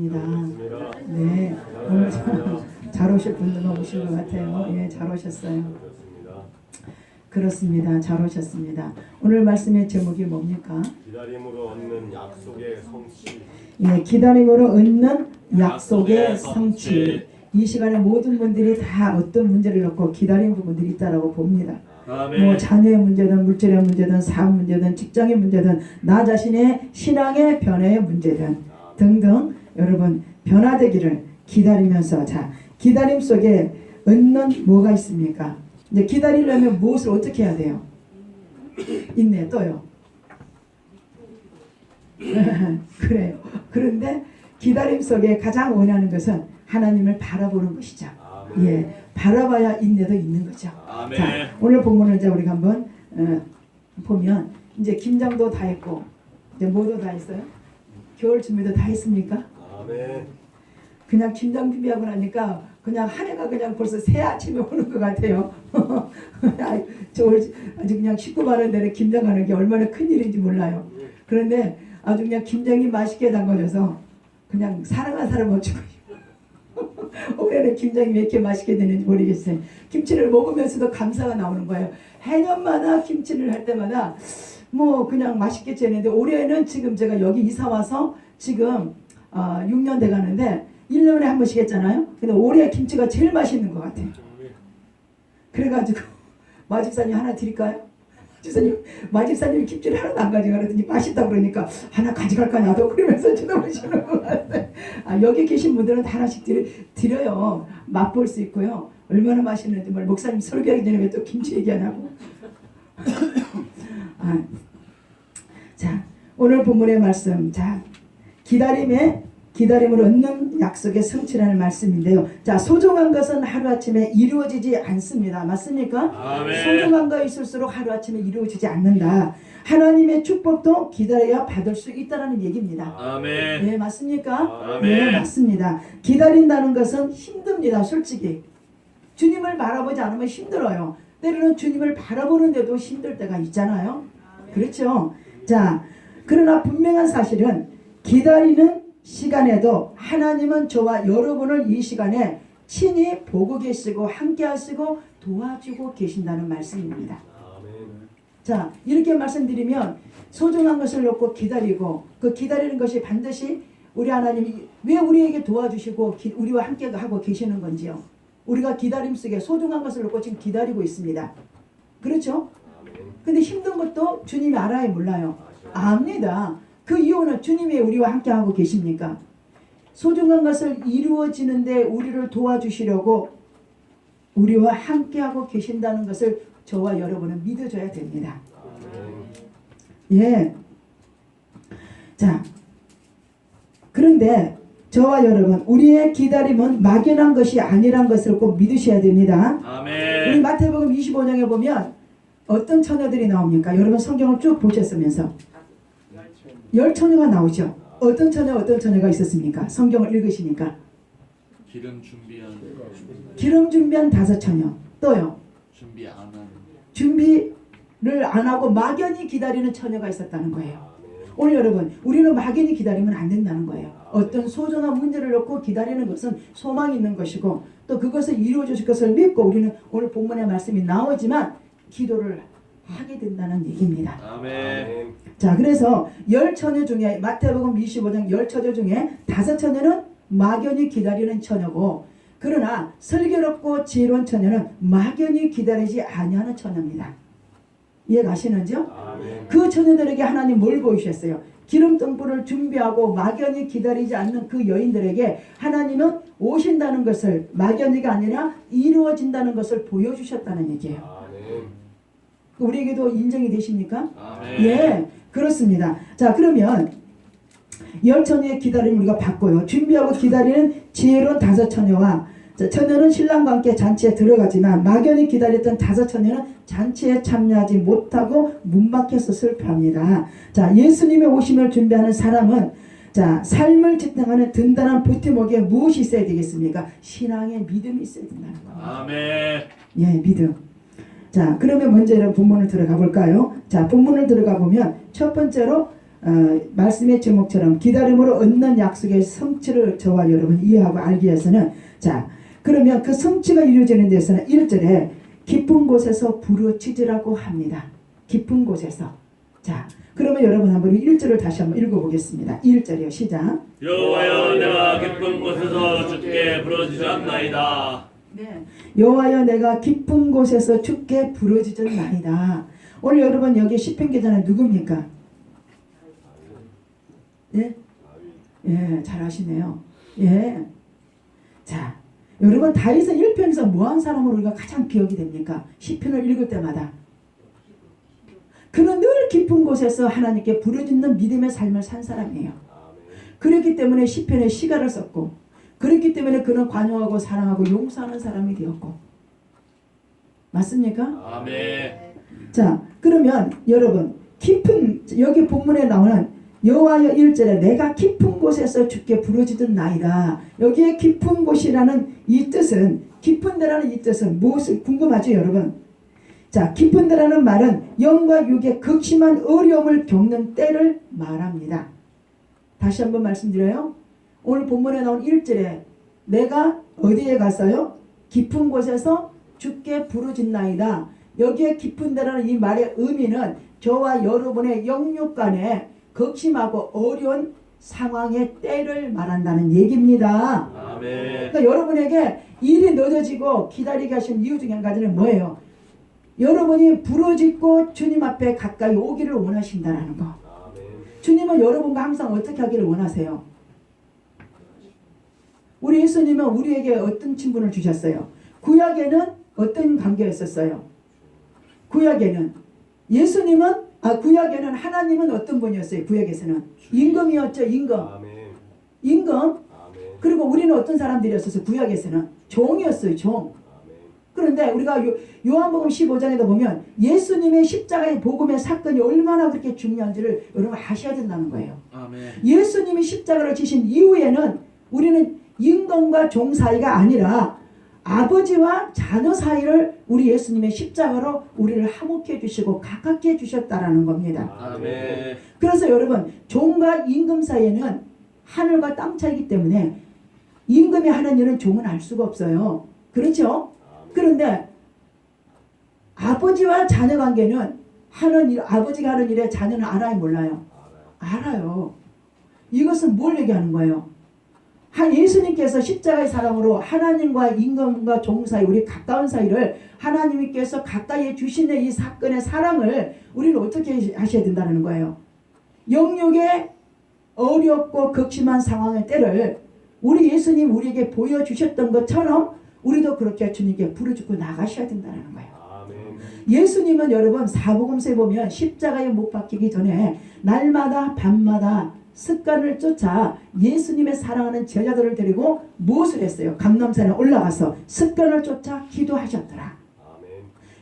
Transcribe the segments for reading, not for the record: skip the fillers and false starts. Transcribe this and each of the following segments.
네, 오늘 잘 오실 분들만 오신 것 같아요. 예, 잘 오셨어요. 그렇습니다. 잘 오셨습니다. 오늘 말씀의 제목이 뭡니까? 기다림으로 얻는 약속의 성취. 예, 기다림으로 얻는 약속의 성취. 이 시간에 모든 분들이 다 어떤 문제를 놓고 기다리는 부분들이 있다라고 봅니다. 뭐 자녀의 문제든 물질의 문제든 사업 문제든 직장의 문제든 나 자신의 신앙의 변화의 문제든 등등 여러분 변화되기를 기다리면서 자 기다림 속에 얻는 뭐가 있습니까? 이제 기다리려면 무엇을 어떻게 해야 돼요? 있네 또요. 그래요. 그런데 기다림 속에 가장 원하는 것은 하나님을 바라보는 것이죠. 예, 바라봐야 인내도 있는 거죠. 아멘. 자, 오늘 본문을 이제 우리가 한번 보면 이제 김장도 다 했고 이제 뭐도 다 했어요? 겨울 준비도 다 했습니까? 아멘. 그냥 김장 준비하고 나니까 그냥 한 해가 그냥 벌써 새 아침에 오는 것 같아요. 아주 그냥 식구 많은 데는 김장하는 게 얼마나 큰일인지 몰라요. 그런데 아주 그냥 김장이 맛있게 담궈져서 그냥 사랑한 사람 없고 올해는 김장이 왜 이렇게 맛있게 되는지 모르겠어요. 김치를 먹으면서도 감사가 나오는 거예요. 해년마다 김치를 할 때마다 뭐 그냥 맛있게 지내는데 올해는 지금 제가 여기 이사 와서 지금 6년 돼 가는데 1년에 한 번씩 했잖아요. 근데 올해 김치가 제일 맛있는 것 같아요. 그래가지고 마집사님 하나 드릴까요? 마집사님 김치를 하나도 안 가져가더니 맛있다 그러니까 하나 가져갈까 나도 그러면서 쳐다보시는 것 같아요. 여기 계신 분들은 하나씩 드려요. 맛볼 수 있고요. 얼마나 맛있는지 목사님 설교하기 전에 왜 또 김치 얘기하냐고. 자 오늘 본문의 말씀 자 기다림으로 얻는 약속의 성취라는 말씀인데요. 자 소중한 것은 하루아침에 이루어지지 않습니다. 맞습니까? 아멘. 소중한 거 있을수록 하루아침에 이루어지지 않는다. 하나님의 축복도 기다려야 받을 수 있다는 얘기입니다. 아멘. 네 맞습니까? 아멘. 네 맞습니다. 기다린다는 것은 힘듭니다. 솔직히 주님을 바라보지 않으면 힘들어요. 때로는 주님을 바라보는데도 힘들 때가 있잖아요. 그렇죠? 자 그러나 분명한 사실은 기다리는 시간에도 하나님은 저와 여러분을 이 시간에 친히 보고 계시고 함께 하시고 도와주고 계신다는 말씀입니다. 자 이렇게 말씀드리면 소중한 것을 놓고 기다리고 그 기다리는 것이 반드시 우리 하나님이 왜 우리에게 도와주시고 우리와 함께 하고 계시는 건지요. 우리가 기다림 속에 소중한 것을 놓고 지금 기다리고 있습니다. 그렇죠? 근데 힘든 것도 주님이 알아요 몰라요? 압니다. 그 이유는 주님이 우리와 함께하고 계십니까? 소중한 것을 이루어지는데 우리를 도와주시려고 우리와 함께하고 계신다는 것을 저와 여러분은 믿어줘야 됩니다. 예. 자, 그런데 저와 여러분 우리의 기다림은 막연한 것이 아니란 것을 꼭 믿으셔야 됩니다. 아멘. 우리 마태복음 25장에 보면 어떤 처녀들이 나옵니까? 여러분 성경을 쭉 보셨으면서 열 처녀가 나오죠. 어떤 처녀가 있었습니까? 성경을 읽으시니까 기름 준비한 5 처녀 또요. 준비 안 하는 준비를 안 하고 막연히 기다리는 처녀가 있었다는 거예요. 오늘 여러분 우리는 막연히 기다리면 안 된다는 거예요. 어떤 소중한 문제를 놓고 기다리는 것은 소망이 있는 것이고 또 그것을 이루어 주실 것을 믿고 우리는 오늘 본문의 말씀이 나오지만 기도를 하게 된다는 얘기입니다. 아멘. 자 그래서 10 처녀 중에 마태복음 25장 10 처녀 중에 5 처녀는 막연히 기다리는 처녀고 그러나 슬기롭고 지혜로운 처녀는 막연히 기다리지 아니하는 처녀입니다. 이해가시는지요? 아멘. 그 처녀들에게 하나님 뭘 보이셨어요? 기름등불을 준비하고 막연히 기다리지 않는 그 여인들에게 하나님은 오신다는 것을 막연히가 아니라 이루어진다는 것을 보여주셨다는 얘기예요. 아멘. 우리에게도 인정이 되십니까? 아멘. 예, 그렇습니다. 자, 그러면 10 처녀의 기다림을 우리가 봤고요. 준비하고 기다리는 지혜로운 5 처녀와 처녀는 신랑과 함께 잔치에 들어가지만 막연히 기다렸던 5 처녀는 잔치에 참여하지 못하고 문 밖에서 슬퍼합니다. 자, 예수님의 오심을 준비하는 사람은 자, 삶을 지탱하는 든든한 버팀목에 무엇이 있어야 되겠습니까? 신앙의 믿음이 있어야 된다는 겁니다. 아멘. 예, 믿음. 자 그러면 먼저 이런 본문을 들어가 볼까요? 자 본문을 들어가 보면 첫 번째로 말씀의 제목처럼 기다림으로 얻는 약속의 성취를 저와 여러분 이해하고 알기 위해서는 자 그러면 그 성취가 이루어지는 데서는 1절에 깊은 곳에서 부르짖으라고 합니다. 깊은 곳에서. 자 그러면 여러분 한번 1절을 다시 한번 읽어보겠습니다. 1절이요. 시작. 여호와여 내가 깊은 곳에서 주께 부르짖었나이다. 네. 여호와여 내가 깊은 곳에서 주께 부르짖었나이다. 오늘 여러분 여기 시편 기자는 누굽니까? 예? 예, 잘하시네요. 예. 자, 여러분 다윗은 1편에서 뭐한 사람으로 우리가 가장 기억이 됩니까? 시편을 읽을 때마다. 그는 늘 깊은 곳에서 하나님께 부르짖는 믿음의 삶을 산 사람이에요. 그렇기 때문에 시편에 시가를 썼고 그렇기 때문에 그는 관용하고 사랑하고 용서하는 사람이 되었고 맞습니까? 아멘. 자 그러면 여러분 깊은 여기 본문에 나오는 여호와여 1절에 내가 깊은 곳에서 주께 부르짖은 나이다. 여기에 깊은 곳이라는 이 뜻은 깊은 데라는 이 뜻은 무엇을 궁금하죠 여러분? 자 깊은 데라는 말은 영과 육의 극심한 어려움을 겪는 때를 말합니다. 다시 한번 말씀드려요. 오늘 본문에 나온 1절에 내가 어디에 갔어요? 깊은 곳에서 주께 부르짖나이다. 여기에 깊은 데라는 이 말의 의미는 저와 여러분의 영육 간에 극심하고 어려운 상황의 때를 말한다는 얘기입니다. 아멘. 그러니까 여러분에게 일이 늦어지고 기다리게 하신 이유 중에 한 가지는 뭐예요? 여러분이 부르짖고 주님 앞에 가까이 오기를 원하신다는 거. 주님은 여러분과 항상 어떻게 하기를 원하세요? 우리 예수님은 우리에게 어떤 친분을 주셨어요? 구약에는 어떤 관계였었어요? 구약에는 구약에는 하나님은 어떤 분이었어요? 구약에서는 임금이었죠. 임금. 그리고 우리는 어떤 사람들이었어요? 구약에서는 종이었어요. 종. 그런데 우리가 요한복음 15장에도 보면 예수님의 십자가의 복음의 사건이 얼마나 그렇게 중요한지를 여러분 아셔야 된다는 거예요. 아멘. 예수님이 십자가를 지신 이후에는 우리는 임금과 종 사이가 아니라 아버지와 자녀 사이를 우리 예수님의 십자가로 우리를 화목해 주시고 가깝게 해 주셨다라는 겁니다. 아멘. 그래서 여러분 종과 임금 사이에는 하늘과 땅 차이기 때문에 임금이 하는 일은 종은 알 수가 없어요. 그렇죠? 그런데 아버지와 자녀 관계는 아버지가 하는 일에 자녀는 알아요? 몰라요? 알아요. 이것은 뭘 얘기하는 거예요? 예수님께서 십자가의 사랑으로 하나님과 임금과 종 사이 우리 가까운 사이를 하나님께서 가까이 해주시는 이 사건의 사랑을 우리는 어떻게 하셔야 된다는 거예요? 영육의 어렵고 극심한 상황의 때를 우리 예수님 우리에게 보여주셨던 것처럼 우리도 그렇게 주님께 부르짖고 나가셔야 된다는 거예요. 예수님은 여러분 사복음서에 보면 십자가에 못 박히기 전에 날마다 밤마다 습관을 쫓아 예수님의 사랑하는 제자들을 데리고 무엇을 했어요? 감람산에 올라가서 습관을 쫓아 기도하셨더라.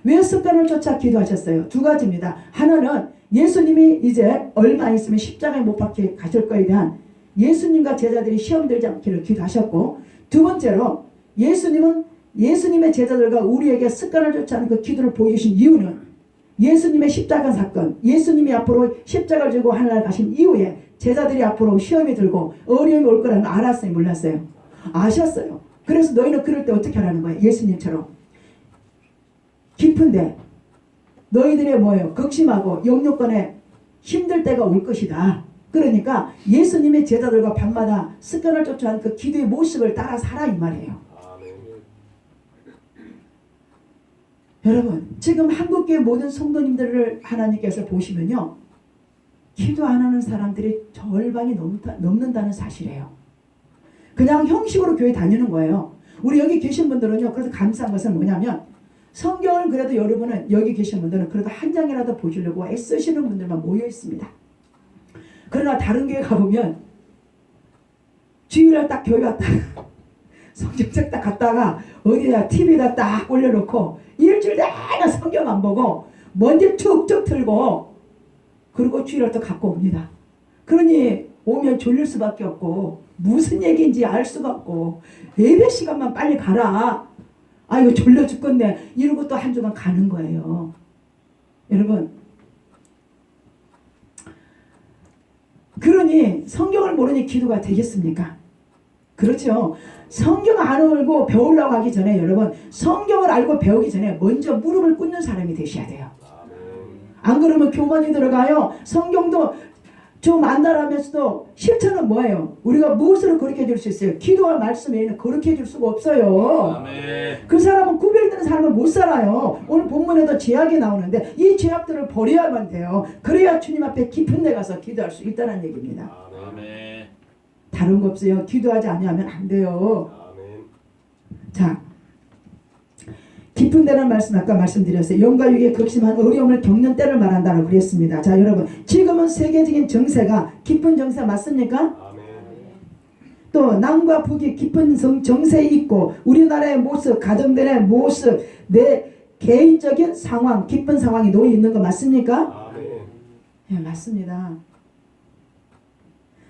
왜 습관을 쫓아 기도하셨어요? 두 가지입니다. 하나는 예수님이 이제 얼마 있으면 십자가에 못 박혀 가실 거에 대한 예수님과 제자들이 시험 들지 않기를 기도하셨고, 두 번째로 예수님은 예수님의 제자들과 우리에게 습관을 쫓아하는 그 기도를 보여주신 이유는 예수님의 십자가 사건, 예수님이 앞으로 십자가를 지고 하늘나라 가신 이후에 제자들이 앞으로 시험이 들고 어려움이 올 거라는 거 알았어요? 몰랐어요? 아셨어요. 그래서 너희는 그럴 때 어떻게 하라는 거예요? 예수님처럼 깊은데 너희들의 뭐예요? 극심하고 영육간에 힘들 때가 올 것이다. 그러니까 예수님의 제자들과 밤마다 습관을 쫓아하는 그 기도의 모습을 따라 살아 이 말이에요. 여러분 지금 한국교회 모든 성도님들을 하나님께서 보시면요, 기도 안 하는 사람들이 절반이 넘는다는 사실이에요. 그냥 형식으로 교회 다니는 거예요. 우리 여기 계신 분들은요, 그래서 감사한 것은 뭐냐면 성경을 그래도 여러분은 여기 계신 분들은 그래도 한 장이라도 보시려고 애쓰시는 분들만 모여 있습니다. 그러나 다른 교회 가보면 주일날 딱 교회 왔다가 성경책 딱 갔다가 어디다 TV에다 딱 올려놓고 일주일 내내 성경 안 보고 먼지 툭툭 틀고 그리고 주일날 또 갖고 옵니다. 그러니 오면 졸릴 수밖에 없고 무슨 얘기인지 알 수가 없고 예배 시간만 빨리 가라. 아이고 졸려 죽겠네. 이러고 또 한 주간 가는 거예요. 여러분 그러니 성경을 모르니 기도가 되겠습니까? 그렇죠. 성경 안 알고 배우려고 하기 전에 여러분 성경을 알고 배우기 전에 먼저 무릎을 꿇는 사람이 되셔야 돼요. 안 그러면 교만이 들어가요. 성경도 좀 안다라면서도 실천은 뭐예요? 우리가 무엇으로 거룩해 줄 수 있어요? 기도와 말씀 외에는 거룩해 줄 수가 없어요. 아멘. 그 사람은 구별되는 삶을 못 살아요. 오늘 본문에도 죄악이 나오는데 이 죄악들을 버려야만 돼요. 그래야 주님 앞에 깊은 데 가서 기도할 수 있다는 얘기입니다. 아멘. 다른 거 없어요. 기도하지 않으면 안 돼요. 아멘. 자, 깊은 데는 말씀 아까 말씀드렸어요. 영과 육의 극심한 어려움을 겪는 때를 말한다고 그랬습니다. 자, 여러분 지금은 세계적인 정세가 깊은 정세 맞습니까? 아멘. 또 남과 북이 깊은 정세에 있고 우리나라의 모습, 가정들의 모습, 내 개인적인 상황, 깊은 상황이 놓여 있는 거 맞습니까? 아멘. 예, 맞습니다.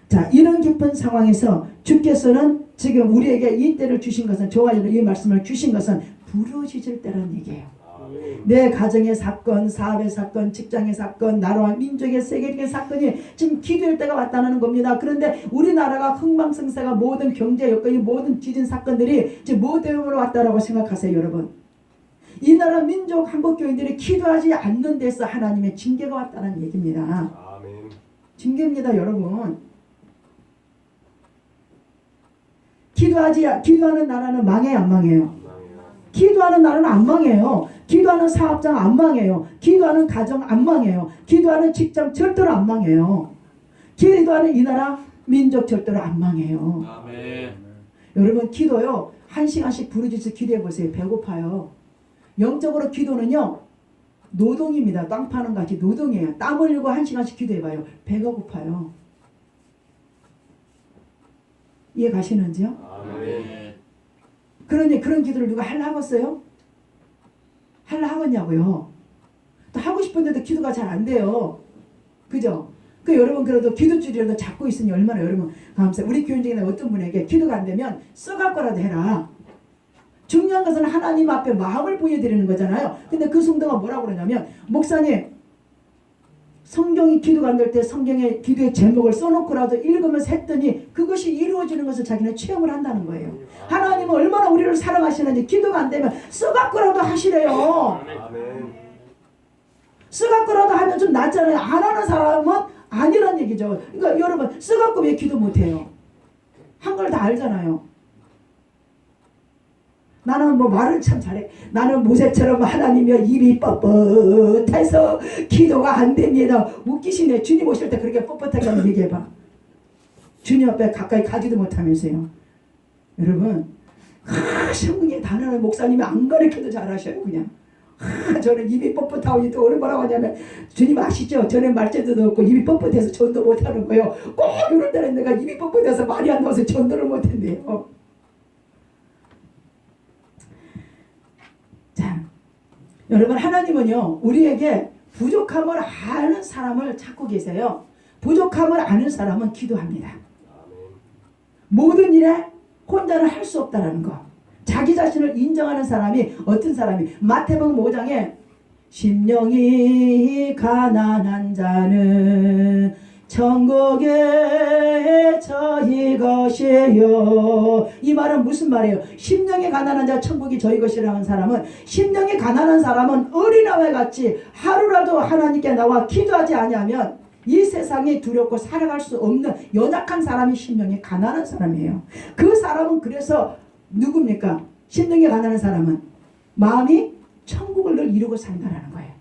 자, 이런 깊은 상황에서 주께서는 지금 우리에게 이 때를 주신 것은 저와 여러분 이 말씀을 주신 것은 부러지질 때라는 얘기예요. 아멘. 내 가정의 사건, 사업의 사건, 직장의 사건, 나라와 민족의 세계적인 사건이 지금 기도할 때가 왔다는 겁니다. 그런데 우리나라가 흥망성쇠가 모든 경제 여건이 모든 지진 사건들이 지금 뭐 때문에 왔다라고 생각하세요, 여러분? 이 나라 민족 한국교인들이 기도하지 않는 데서 하나님의 징계가 왔다는 얘기입니다. 아멘. 징계입니다, 여러분. 기도하는 나라는 망해요, 안 망해요? 기도하는 나라는 안 망해요. 기도하는 사업장 안 망해요. 기도하는 가정 안 망해요. 기도하는 직장 절대로 안 망해요. 기도하는 이 나라 민족 절대로 안 망해요. 아멘. 여러분 기도요 1시간씩 부르짖어서 기도해 보세요. 배고파요. 영적으로 기도는요 노동입니다. 땅 파는 같이 노동이에요. 땀 흘리고 1시간씩 기도해 봐요. 배가 고파요. 이해 가시는지요? 아멘. 그러니 그런 기도를 누가 하려 하겠어요? 하려 하겠냐고요. 또 하고 싶은데도 기도가 잘 안 돼요. 그죠? 그 여러분 그래도 기도줄이라도 잡고 있으니 얼마나 여러분 감사해요. 우리 교인 중에 어떤 분에게 기도가 안 되면 써갖고라도 해라. 중요한 것은 하나님 앞에 마음을 보여드리는 거잖아요. 근데 그 성도가 뭐라고 그러냐면 목사님 성경이 기도가 안 될 때 성경의 기도의 제목을 써놓고라도 읽으면서 했더니 그것이 이루어지는 것을 자기는 체험을 한다는 거예요. 하나님은 얼마나 우리를 사랑하시는지 기도가 안 되면 써갖고라도 하시래요. 아멘. 써갖고라도 하면 좀 낫잖아요. 안 하는 사람은 아니란 얘기죠. 그러니까 여러분 써갖고 왜 기도 못해요? 한 걸 다 알잖아요. 나는 뭐 말을 참 잘해. 나는 모세처럼 하나님이여 입이 뻣뻣해서 기도가 안 됩니다. 웃기시네. 주님 오실 때 그렇게 뻣뻣하게 한번 얘기해봐. 주님 앞에 가까이 가지도 못하면서요. 여러분 성경의 단어를 목사님이 안 가르쳐도 잘하셔요. 그냥 저는 입이 뻣뻣하고 또 뭐라고 하냐면 주님 아시죠? 저는 말재주도 없고 입이 뻣뻣해서 전도 못하는 거예요. 꼭 이럴 때는 내가 입이 뻣뻣해서 말이 안 나와서 전도를 못했네요. 자, 여러분 하나님은요 우리에게 부족함을 아는 사람을 찾고 계세요. 부족함을 아는 사람은 기도합니다. 모든 일에 혼자는 할 수 없다라는 거. 자기 자신을 인정하는 사람이 어떤 사람이 마태복음 5장에 심령이 가난한 자는 천국에 저희 것이요. 이 말은 무슨 말이에요? 심령이 가난한 자 천국이 저희 것이라는 사람은 심령이 가난한 사람은 어린아이 같이 하루라도 하나님께 나와 기도하지 아니하면 이 세상이 두렵고 살아갈 수 없는 연약한 사람이 심령이 가난한 사람이에요. 그 사람은 그래서 누굽니까? 심령이 가난한 사람은 마음이 천국을 늘 이루고 산다라는 거예요.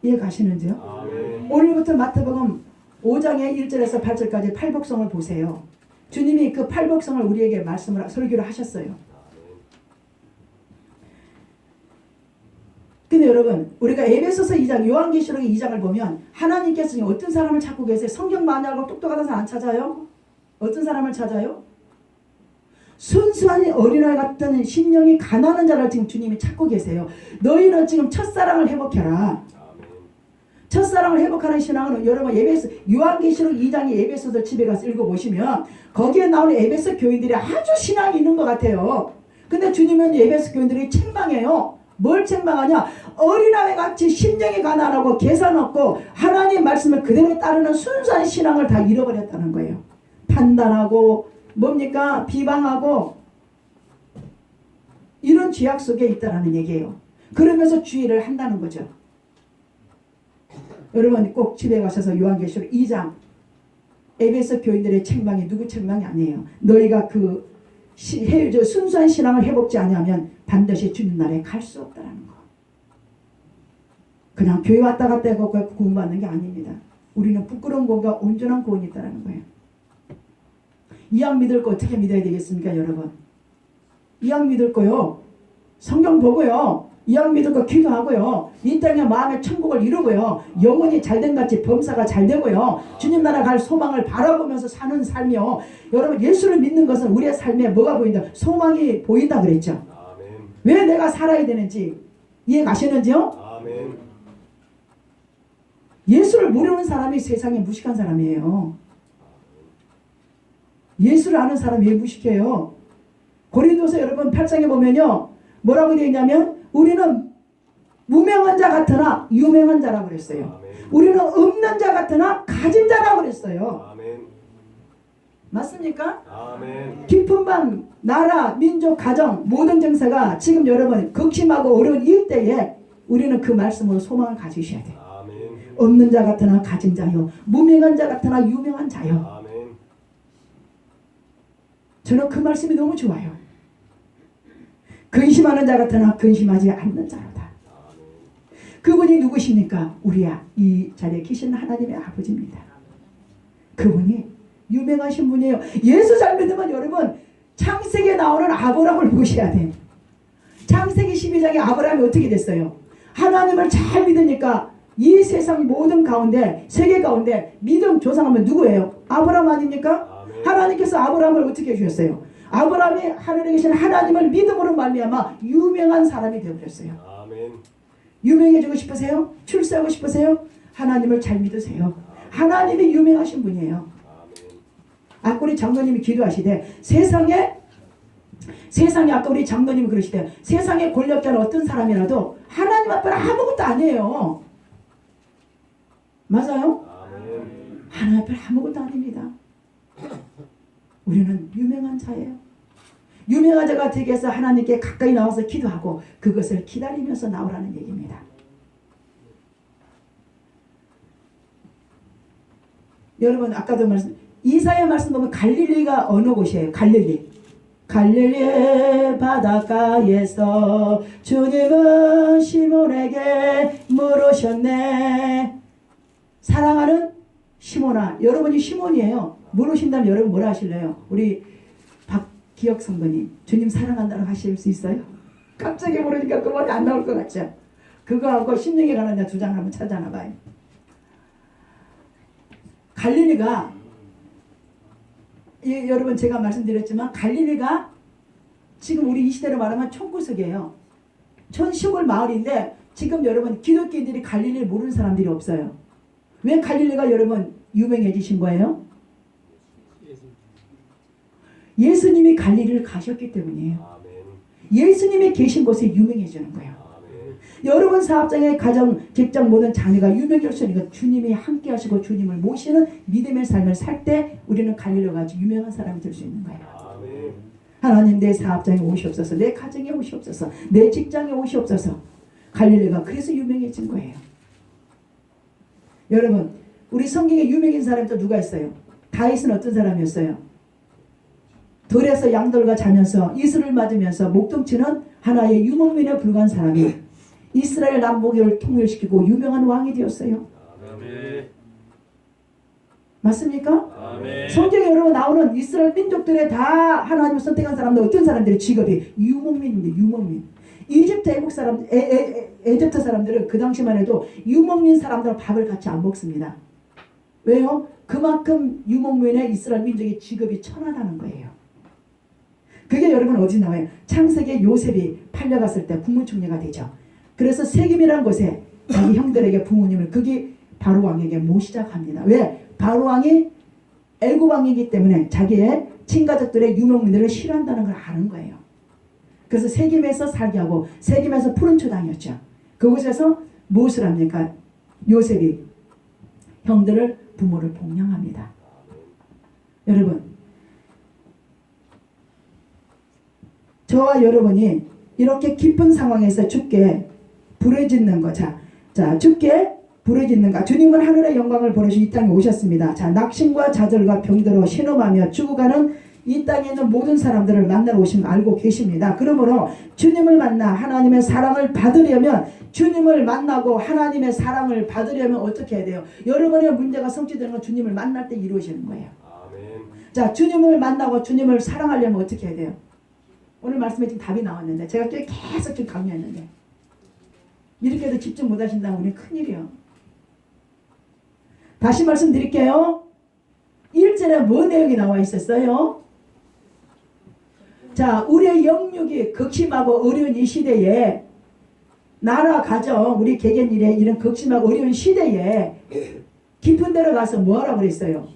이해 가시는지요? 아멘. 오늘부터 마태복음 5장의 1절에서 8절까지 팔복성을 보세요. 주님이 그 팔복성을 우리에게 말씀을 설교를 하셨어요. 근데 여러분 우리가 에베소서 2장 요한계시록 2장을 보면 하나님께서 어떤 사람을 찾고 계세요? 성경 많이 알고 똑똑하다 사람 안 찾아요? 어떤 사람을 찾아요? 순수한 어린아이 같은 심령이 가난한 자를 지금 주님이 찾고 계세요. 너희는 지금 첫사랑을 회복해라. 첫사랑을 회복하는 신앙은 여러분 요한계시록 2장의 에베소서 집에 가서 읽어보시면 거기에 나오는 에베소 교인들이 아주 신앙이 있는 것 같아요. 근데 주님은 에베소 교인들이 책망해요. 뭘 책망하냐? 어린아이 같이 심령이 가난하고 계산 없고 하나님 말씀을 그대로 따르는 순수한 신앙을 다 잃어버렸다는 거예요. 판단하고 뭡니까? 비방하고 이런 죄악 속에 있다라는 얘기예요. 그러면서 주의를 한다는 거죠. 여러분 꼭 집에 가셔서 요한계시록 2장 에베소 교인들의 책망이 누구 책망이 아니에요. 너희가 그 순수한 신앙을 회복지 않으면 반드시 주님 나라에 갈 수 없다는 거. 그냥 교회 왔다 갔다 하고 구원받는 게 아닙니다. 우리는 부끄러운 구원과 온전한 구원이 있다는 거예요. 이왕 믿을 거 어떻게 믿어야 되겠습니까, 여러분? 이왕 믿을 거요. 성경 보고요. 이왕 믿을 거 기도하고요. 이 땅에 마음의 천국을 이루고요. 영혼이 잘된 같이 범사가 잘 되고요. 주님 나라 갈 소망을 바라보면서 사는 삶이요. 여러분 예수를 믿는 것은 우리의 삶에 뭐가 보인다? 소망이 보인다 그랬죠. 아멘. 왜 내가 살아야 되는지 이해 가시는지요? 아멘. 예수를 모르는 사람이 세상에 무식한 사람이에요. 예수를 아는 사람이 왜 무식해요? 고린도서 여러분 8장에 보면요. 뭐라고 되어 있냐면 우리는 무명한 자 같으나 유명한 자라고 그랬어요. 아멘. 우리는 없는 자 같으나 가진 자라고 그랬어요. 아멘. 맞습니까? 아멘. 깊은 밤 나라, 민족, 가정 모든 정세가 지금 여러분 극심하고 어려운 이 때에 우리는 그 말씀으로 소망을 가지셔야 돼요. 아멘. 없는 자 같으나 가진 자요. 무명한 자 같으나 유명한 자요. 아멘. 저는 그 말씀이 너무 좋아요. 근심하는 자 같으나 근심하지 않는 자로다. 그분이 누구십니까? 우리야 이 자리에 계신 하나님의 아버지입니다. 그분이 유명하신 분이에요. 예수 잘 믿으면 여러분 창세기에 나오는 아브라함을 보셔야 돼요. 창세기 12장에 아브라함이 어떻게 됐어요? 하나님을 잘 믿으니까 이 세상 모든 가운데 세계 가운데 믿음 조상하면 누구예요? 아브라함 아닙니까? 아멘. 하나님께서 아브라함을 어떻게 해주셨어요? 아브라함이 하늘에 계신 하나님을 믿음으로 말미암아 유명한 사람이 되어버렸어요. 아멘. 유명해지고 싶으세요? 출세하고 싶으세요? 하나님을 잘 믿으세요. 하나님이 유명하신 분이에요. 아멘. 아까 우리 장로님이 기도하시되 세상에 아까 우리 장로님이 그러시대 세상에 권력자는 어떤 사람이라도 하나님 앞에는 아무것도 아니에요. 맞아요? 아멘. 하나님 앞에는 아무것도 아닙니다. 우리는 유명한 자예요. 유명한 자가 되기 위해서 하나님께 가까이 나와서 기도하고 그것을 기다리면서 나오라는 얘기입니다. 여러분 아까도 말씀 이사야 말씀 보면 갈릴리가 어느 곳이에요? 갈릴리 바닷가에서 주님은 시몬에게 물으셨네. 사랑하는 시몬아, 여러분이 시몬이에요. 물으신다면 여러분 뭐라 하실래요? 우리 박기혁 성도님 주님 사랑한다고 하실 수 있어요? 갑자기 모르니까 그 말이 안 나올 것 같죠? 그거하고 심령에 관한 주장 한번 찾아나 봐요. 갈릴리가 여러분 제가 말씀드렸지만 갈릴리가 지금 우리 이 시대로 말하면 촌구석이에요. 촌시골 마을인데 지금 여러분 기독교인들이 갈릴리를 모르는 사람들이 없어요. 왜 갈릴리가 여러분 유명해지신 거예요? 예수님이 갈릴리를 가셨기 때문이에요. 아멘. 예수님이 계신 곳에 유명해지는 거예요. 아멘. 여러분 사업장의 가정, 직장 모든 자녀가 유명해질 수 있는 건 주님이 함께 하시고 주님을 모시는 믿음의 삶을 살 때 우리는 갈릴리와 같이 유명한 사람이 될 수 있는 거예요. 아멘. 하나님 내 사업장에 오시옵소서, 내 가정에 오시옵소서, 내 직장에 오시옵소서. 갈릴리가 그래서 유명해진 거예요. 여러분 우리 성경에 유명한 사람이 또 누가 있어요? 다윗은 어떤 사람이었어요? 들에서 양들과 자면서 이슬을 맞으면서 목동치는 하나의 유목민에 불과한 사람이 이스라엘 남북을 통일시키고 유명한 왕이 되었어요. 아멘. 맞습니까? 아멘. 성경에 여러분 나오는 이스라엘 민족들의 다 하나님 선택한 사람들 어떤 사람들의 직업이 유목민인데 유목민. 이집트 애국 사람 에집트 사람들은 그 당시만 해도 유목민 사람들은 밥을 같이 안 먹습니다. 왜요? 그만큼 유목민의 이스라엘 민족의 직업이 천하다는 거예요. 그게 여러분 어디 나와요? 창세기에 요셉이 팔려갔을 때 국무총리가 되죠. 그래서 세겜이라는 곳에 자기 형들에게 부모님을 그게 바로 왕에게 모시자 합니다. 왜? 바로 왕이 애국 왕이기 때문에 자기의 친가족들의 유목민들을 싫어한다는 걸 아는 거예요. 그래서 세겜에서 살게 하고 세겜에서 푸른 초당이었죠. 그곳에서 무엇을 합니까? 요셉이 형들을 부모를 복양합니다. 여러분, 저와 여러분이 이렇게 기쁜 상황에서 주께 부르짖는 거. 자, 주께 부르짖는가. 주님은 하늘의 영광을 보내시고 이 땅에 오셨습니다. 자, 낙심과 좌절과 병들어 신음하며 죽어가는 이 땅에 있는 모든 사람들을 만나러 오신 거 알고 계십니다. 그러므로 주님을 만나 하나님의 사랑을 받으려면, 주님을 만나고 하나님의 사랑을 받으려면 어떻게 해야 돼요? 여러분의 문제가 성취되는 건 주님을 만날 때 이루어지는 거예요. 아멘. 자, 주님을 만나고 주님을 사랑하려면 어떻게 해야 돼요? 오늘 말씀에 지금 답이 나왔는데, 제가 계속 좀 강요했는데, 이렇게도 집중 못 하신다면 우리는 큰일이요. 다시 말씀드릴게요. 1절에 뭐 내용이 나와 있었어요? 자, 우리의 영육이 극심하고 어려운 이 시대에, 나라 가정 우리 개개인일에 이런 극심하고 어려운 시대에 깊은 데로 가서 뭐하라고 그랬어요?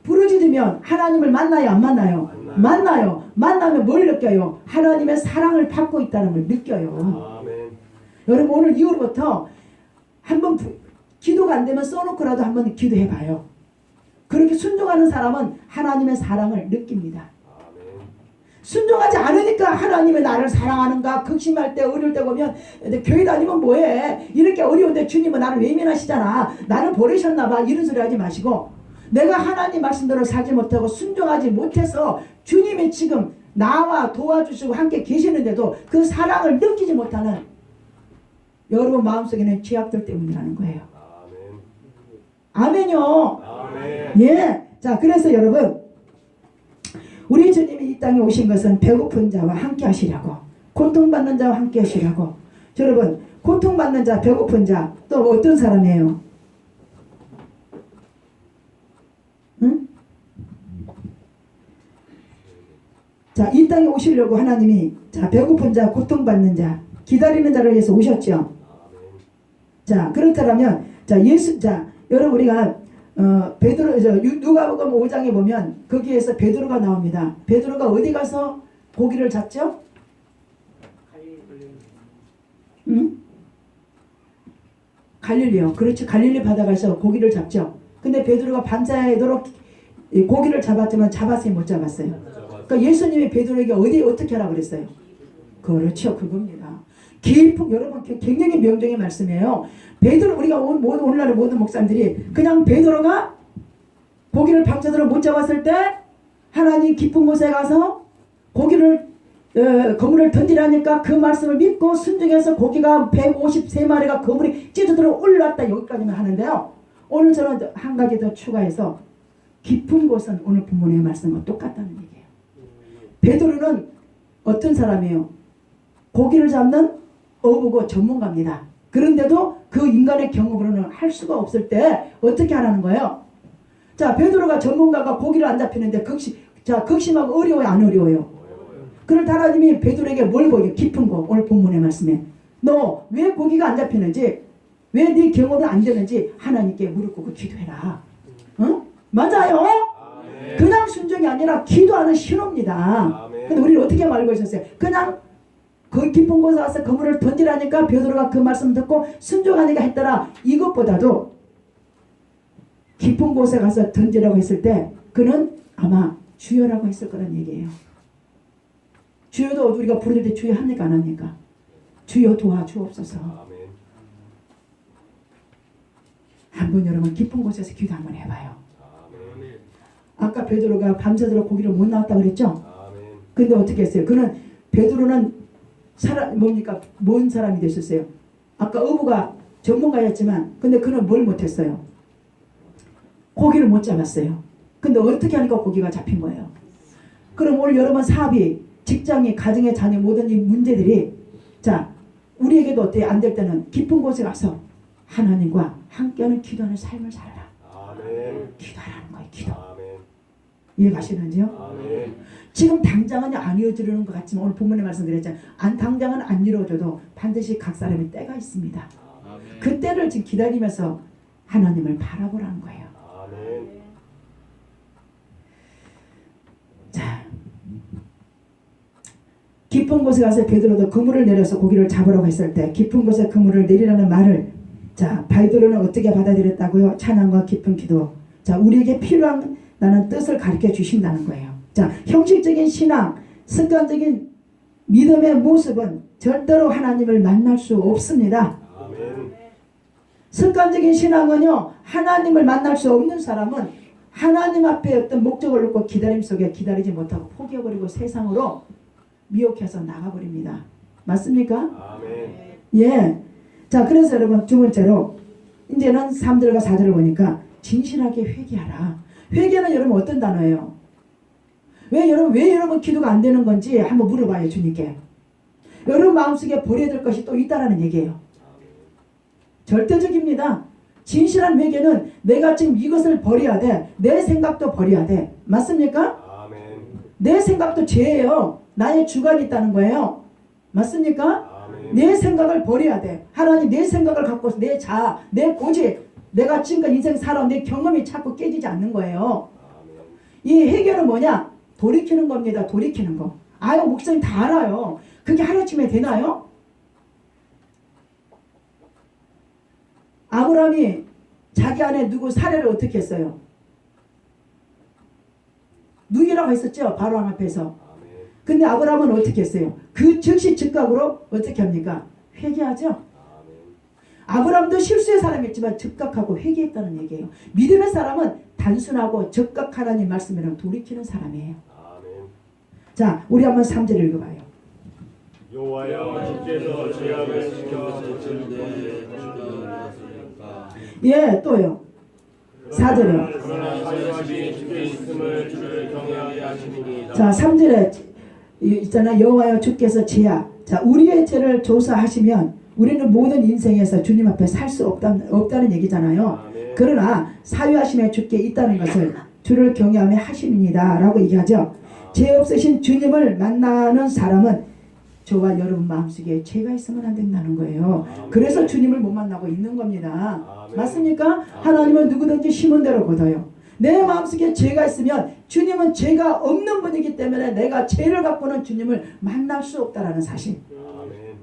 부르짖으면 하나님을 만나요, 안 만나요? 만나요. 만나면 뭘 느껴요? 하나님의 사랑을 받고 있다는 걸 느껴요. 아멘. 여러분, 오늘 이후로부터 한번 기도가 안 되면 써놓고라도 한번 기도해봐요. 그렇게 순종하는 사람은 하나님의 사랑을 느낍니다. 순종하지 않으니까 하나님의 나를 사랑하는가, 극심할 때 어려울 때 보면 교회 다니면 뭐해, 이렇게 어려운데 주님은 나를 외면하시잖아, 나를 버리셨나봐, 이런 소리 하지 마시고, 내가 하나님 말씀대로 살지 못하고 순종하지 못해서 주님이 지금 나와 도와주시고 함께 계시는데도 그 사랑을 느끼지 못하는 여러분 마음속에는 죄악들 때문이라는 거예요. 아멘요. 아멘. 예. 자, 그래서 여러분, 우리 주님이 이 땅에 오신 것은 배고픈 자와 함께 하시려고, 고통받는 자와 함께 하시려고. 여러분, 고통받는 자, 배고픈 자, 또 어떤 사람이에요? 응? 자, 이 땅에 오시려고 하나님이, 자, 배고픈 자, 고통받는 자, 기다리는 자를 위해서 오셨죠. 자, 그렇다면, 자, 여러분, 우리가 베드로, 누가복음 5장에 보면 거기에서 베드로가 나옵니다. 베드로가 어디 가서 고기를 잡죠? 응? 갈릴리요. 그렇죠. 갈릴리 바다가서 고기를 잡죠. 근데 베드로가 밤새도록 고기를 잡았지만 잡았어요, 못 잡았어요? 그러니까 예수님이 베드로에게 어떻게 하라 그랬어요? 그렇죠. 그겁니다. 여러분, 굉장히 명정의 말씀이에요. 베드로, 우리가 오늘날의 모든 목사님들이 그냥 베드로가 고기를 밤새도록 못 잡았을 때 하나님 깊은 곳에 가서 고기를 그물을 던지라니까 그 말씀을 믿고 순종해서 고기가 153마리가 그물이 찢어들어 올라왔다, 여기까지만 하는데요. 오늘 저는 한 가지 더 추가해서 깊은 곳은 오늘 본문의 말씀과 똑같다는 얘기예요. 베드로는 어떤 사람이에요? 고기를 잡는 어부고 전문가입니다. 그런데도 그 인간의 경험으로는 할 수가 없을 때 어떻게 하라는 거예요? 자, 베드로가 전문가가 고기를 안 잡히는데 극심하고 어려워요, 안 어려워요? 그럴 때 하나님이 베드로에게 뭘 보여요? 깊은 곳, 오늘 본문의 말씀에 너 왜 고기가 안 잡히는지, 왜 네 경험이 안 되는지 하나님께 무릎 꿇고 기도해라. 응? 맞아요? 아멘. 그냥 순종이 아니라 기도하는 신호입니다. 근데 우리는 어떻게 말고 있었어요? 그냥 그 깊은 곳에 와서 그물을 던지라니까 베드로가 그 말씀 듣고 순종하니까 했더라. 이것보다도 깊은 곳에 가서 던지라고 했을 때 그는 아마 주여라고 했을 거란 얘기예요. 주여도 우리가 부를 때 주여 합니까, 안 합니까? 주여 도와주옵소서. 한번 여러분 깊은 곳에서 기도 한번 해봐요. 아까 베드로가 밤새도록 고기를 못 나왔다고 그랬죠? 근데 어떻게 했어요? 베드로는 뭔 사람이 되셨어요? 아까 어부가 전문가였지만 근데 그는 뭘 못했어요? 고기를 못 잡았어요. 근데 어떻게 하니까 고기가 잡힌 거예요? 그럼 오늘 여러분 사업이, 직장이, 가정의 자녀, 모든 이 문제들이, 자, 우리에게도 어때요? 안 될 때는 깊은 곳에 가서 하나님과 함께하는 기도하는 삶을 살아라. 아멘. 기도하라는 거예요. 기도. 아멘. 이해가시는지요? 아멘. 지금 당장은 안 이루어지려는 것 같지만 오늘 본문의 말씀 드렸잖아요. 당장은 안 이루어져도 반드시 각 사람의 때가 있습니다. 아멘. 그 때를 지금 기다리면서 하나님을 바라보라는 거예요. 아멘. 자, 깊은 곳에 가서 베드로도 그물을 내려서 고기를 잡으라고 했을 때 깊은 곳에 그물을 내리라는 말을 자 베드로는 어떻게 받아들였다고요? 찬양과 깊은 기도. 자 우리에게 필요한 나는 뜻을 가르쳐 주신다는 거예요. 자 형식적인 신앙, 습관적인 믿음의 모습은 절대로 하나님을 만날 수 없습니다. 아멘. 습관적인 신앙은요 하나님을 만날 수 없는 사람은 하나님 앞에 어떤 목적을 놓고 기다림 속에 기다리지 못하고 포기해버리고 세상으로 미혹해서 나가버립니다. 맞습니까? 아멘. 예. 자 그래서 여러분 두 번째로 이제는 3절과 4절을 보니까 진실하게 회개하라. 회개는 여러분 어떤 단어예요? 왜 여러분 기도가 안 되는 건지 한번 물어봐요 주님께. 여러분 마음속에 버려야 될 것이 또 있다라는 얘기예요. 절대적입니다. 진실한 회개는 내가 지금 이것을 버려야 돼. 내 생각도 버려야 돼. 맞습니까? 아멘. 내 생각도 죄예요. 나의 주관이 있다는 거예요. 맞습니까? 아멘. 내 생각을 버려야 돼. 하나님 내 생각을 갖고서 내 자아, 내 고집, 내가 지금까지 인생 살아온 내 경험이 자꾸 깨지지 않는 거예요. 아멘. 이 해결은 뭐냐? 돌이키는 겁니다. 돌이키는 거. 아유 목사님 다 알아요. 그게 하루아침에 되나요? 아브라함이 자기 아내 누구 살해를 어떻게 했어요? 누이라고 했었죠. 바로왕 앞에서. 아멘. 근데 아브라함은 어떻게 했어요? 그 즉시 즉각으로 어떻게 합니까? 회개하죠. 아멘. 아브라함도 실수의 사람이었지만 즉각하고 회개했다는 얘기예요. 믿음의 사람은 단순하고 즉각 하나님 말씀이랑 돌이키는 사람이에요. 아멘. 자 우리 한번 3절 읽어봐요. 여호와여 주께서 죄악을 지켜 네, 예 또요. 4절이요. 그러나 사유하신 주께 있음을 주를 경외하게 하시니이다. 자 3절에 있잖아 여호와여 주께서 죄악. 자 우리의 죄를 조사하시면 우리는 모든 인생에서 주님 앞에 살 수 없다는 얘기잖아요. 아멘. 그러나 사유하심에 주께 있다는 것을 주를 경외하며 하시니이다 라고 얘기하죠. 죄 없으신 주님을 만나는 사람은 저와 여러분 마음속에 죄가 있으면 안 된다는 거예요. 그래서 주님을 못 만나고 있는 겁니다. 아멘. 맞습니까? 하나님은 누구든지 심은 대로 거둬요. 내 마음속에 죄가 있으면 주님은 죄가 없는 분이기 때문에 내가 죄를 갖고는 주님을 만날 수 없다라는 사실. 아멘.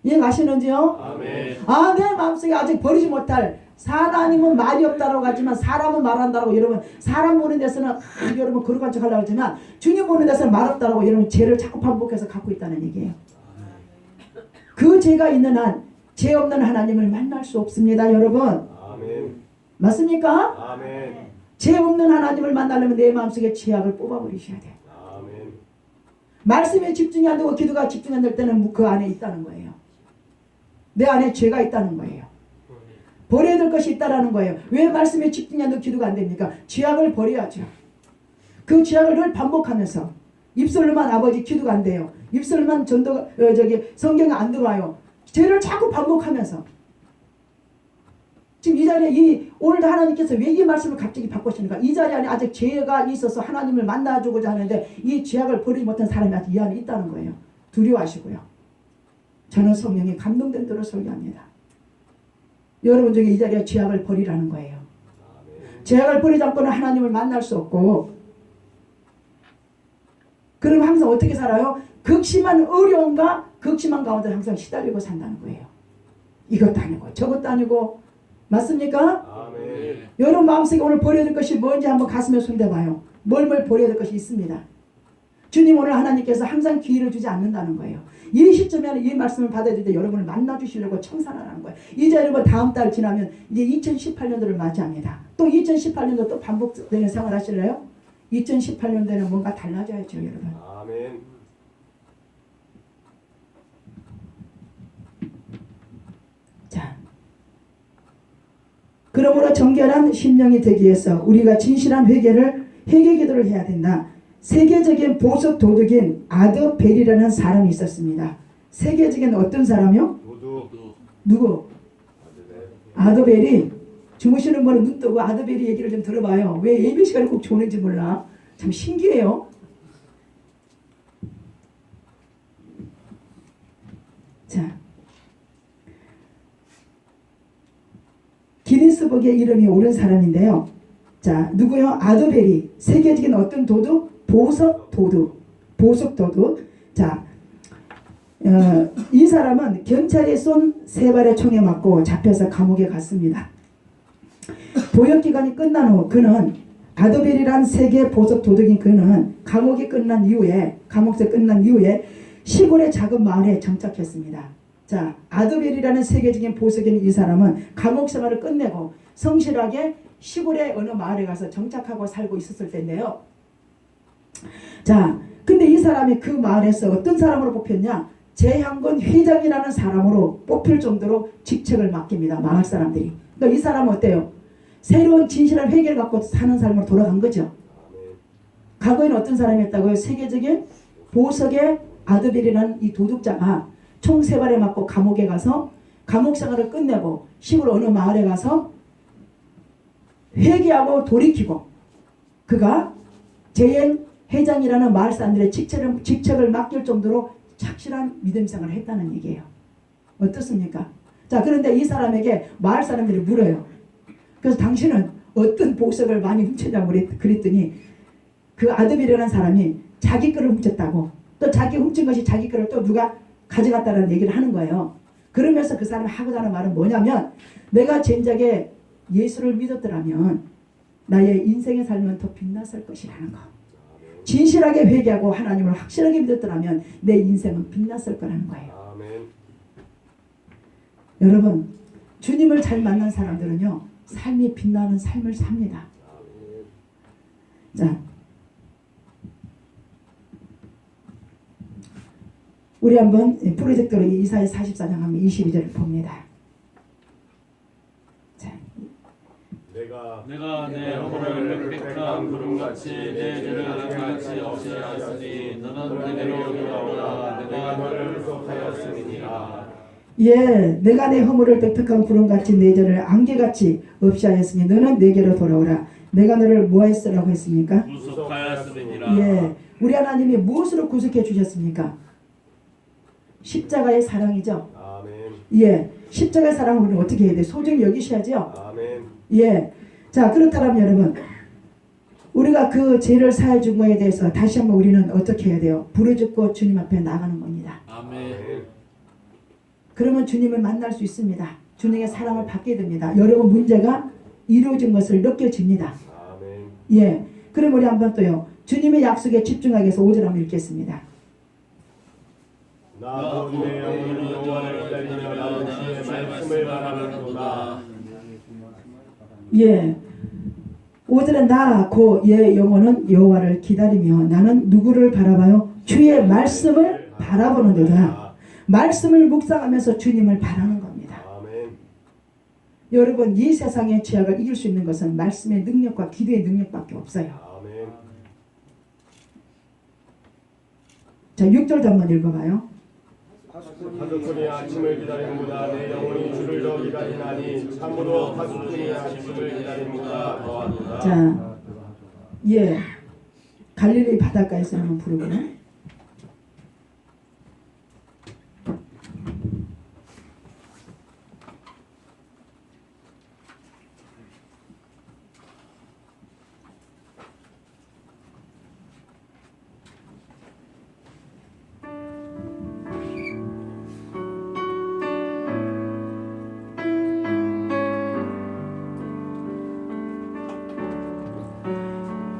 이해가시는지요? 아멘. 아, 내 마음속에 아직 버리지 못할 하나님은 말이 없다라고 하지만 사람은 말한다라고 여러분 사람 보는 데서는 여러분 거룩한 척 하려고 하지만 주님 보는 데서는 말 없다라고 여러분 죄를 자꾸 반복해서 갖고 있다는 얘기예요. 그 죄가 있는 한 죄 없는 하나님을 만날 수 없습니다. 여러분 아멘. 맞습니까? 아멘. 죄 없는 하나님을 만나려면 내 마음속에 죄악을 뽑아버리셔야 돼요. 아멘. 말씀에 집중이 안 되고 기도가 집중이 안 될 때는 그 안에 있다는 거예요. 내 안에 죄가 있다는 거예요. 버려야 될 것이 있다라는 거예요. 왜 말씀에 집중이 안 되고 기도가 안 됩니까? 죄악을 버려야죠. 그 죄악을 늘 반복하면서 입술로만 아버지 기도가 안 돼요. 입술로만 성경에 안 들어와요. 죄를 자꾸 반복하면서 지금 이 자리에 오늘도 하나님께서 왜 이 말씀을 갑자기 바꾸시는가? 이 자리 안에 아직 죄가 있어서 하나님을 만나주고자 하는데 이 죄악을 버리지 못한 사람이 아직 이 안에 있다는 거예요. 두려워하시고요. 저는 성령이 감동된 대로 설교합니다. 여러분 중에 이 자리에 죄악을 버리라는 거예요. 죄악을 버리지 않고는 하나님을 만날 수 없고 그럼 항상 어떻게 살아요? 극심한 어려움과 극심한 가운데 항상 시달리고 산다는 거예요. 이것도 아니고 저것도 아니고 맞습니까? 아멘. 여러분 마음속에 오늘 버려야 될 것이 뭔지 한번 가슴에 손대봐요. 뭘 버려야 될 것이 있습니다. 주님 오늘 하나님께서 항상 기회를 주지 않는다는 거예요. 이 시점에는 이 말씀을 받아들일 때 여러분을 만나주시려고 청산하는 거예요. 이제 여러분 다음 달 지나면 이제 2018년도를 맞이합니다. 또 2018년도 또 반복되는 생활 하실래요? 2018년도에는 뭔가 달라져야죠 여러분. 아멘. 자, 그러므로 정결한 심령이 되기 위해서 우리가 진실한 회개 기도를 해야 된다. 세계적인 보석 도둑인 아드벨이라는 사람이 있었습니다. 세계적인 어떤 사람이요? 모두 누구? 아드벨이 주무시는 분은 눈 뜨고 아드벨이 얘기를 좀 들어봐요. 왜 예배 시간에 꼭 좋은지 몰라. 참 신기해요. 자, 기네스북에 이름이 오른 사람인데요. 자, 누구요? 아드벨이 세계적인 어떤 도둑? 보석 도둑. 자, 이 사람은 경찰이 쏜 3발의 총에 맞고 잡혀서 감옥에 갔습니다. 보역기간이 끝난 후 그는 아드벨이란 세계 보석 도둑인 그는 감옥이 끝난 이후에 감옥에서 끝난 이후에 시골의 작은 마을에 정착했습니다. 자, 아드벨이라는 세계적인 보석인 이 사람은 감옥 생활을 끝내고 성실하게 시골의 어느 마을에 가서 정착하고 살고 있었을 텐데요. 자, 근데 이 사람이 그 마을에서 어떤 사람으로 뽑혔냐? 재향군 회장이라는 사람으로 뽑힐 정도로 직책을 맡깁니다. 마을 사람들이. 그러니까 이 사람은 어때요? 새로운 진실한 회개를 갖고 사는 삶으로 돌아간 거죠. 과거에는 어떤 사람이었다고요? 세계적인 보석의 아드벨이라는 이 도둑자가 총 3발에 맞고 감옥에 가서 감옥 생활을 끝내고 시골 어느 마을에 가서 회개하고 돌이키고 그가 재행 회장이라는 마을 사람들의 직책을 맡길 정도로 착실한 믿음 생활을 했다는 얘기예요. 어떻습니까? 자, 그런데 이 사람에게 마을 사람들이 물어요. 그래서 당신은 어떤 보석을 많이 훔쳤냐고 그랬더니 그 아드벨이라는 사람이 자기 거를 훔쳤다고, 또 자기 훔친 것이 자기 거를 또 누가 가져갔다는 얘기를 하는 거예요. 그러면서 그 사람이 하고자 하는 말은 뭐냐면, 내가 진작에 예수를 믿었더라면 나의 인생의 삶은 더 빛났을 것이라는 거. 진실하게 회개하고 하나님을 확실하게 믿었더라면 내 인생은 빛났을 거라는 거예요. 아멘. 여러분, 주님을 잘 만난 사람들은요, 삶이 빛나는 삶을 삽니다. 자, 우리 한번 프로젝트로 이사야 44장 한번 22절을 봅니다. 자, 내가 내 허물을 빽빽한 구름같이 내 죄를 악같이 없애하였으니 너는 내게로 돌아오라. 내가 너를 구속하였음이니라. 예, 내가 내 허물을 빽빽한 구름같이 내 죄를 안개같이 없애하였으니 너는 내게로 돌아오라. 내가 너를 뭐하였으라고 했습니까? 구속하였음이니라. 예, 우리 하나님이 무엇으로 구속해 주셨습니까? 십자가의 사랑이죠. 아멘. 예, 십자가의 사랑을 우리는 어떻게 해야 돼? 소중히 여기셔야죠. 아멘. 예, 자, 그렇다면 여러분, 우리가 그 죄를 사해 준 거에 대해서 다시 한번 우리는 어떻게 해야 돼요? 부르짖고 주님 앞에 나가는 겁니다. 아멘. 그러면 주님을 만날 수 있습니다. 주님의 사랑을 받게 됩니다. 여러분, 문제가 이루어진 것을 느껴집니다. 아멘. 예, 그럼 우리 한번 또요, 주님의 약속에 집중하기 위해서 5절 한번 읽겠습니다. 나도 내 영혼이 여호와를 기다리며 나도 주의 말씀을 바라보는도다. 예, 5절은 나 고 예 영혼은 여호와를 기다리며 나는 누구를 바라봐요? 주의 말씀을 바라보는도다. 말씀을 묵상하면서 주님을 바라는 겁니다. 아멘. 여러분, 이 세상의 죄악을 이길 수 있는 것은 말씀의 능력과 기도의 능력밖에 없어요. 아멘. 자, 6절도 한번 읽어봐요. 가족들이 아침을 기다리는보다 내 영혼이 주를 더 기다리나니 참으로 가족들이 아침을 기다리는보다 더하도다. 자, 예, 갈릴리 바닷가에서 한번 부르고요.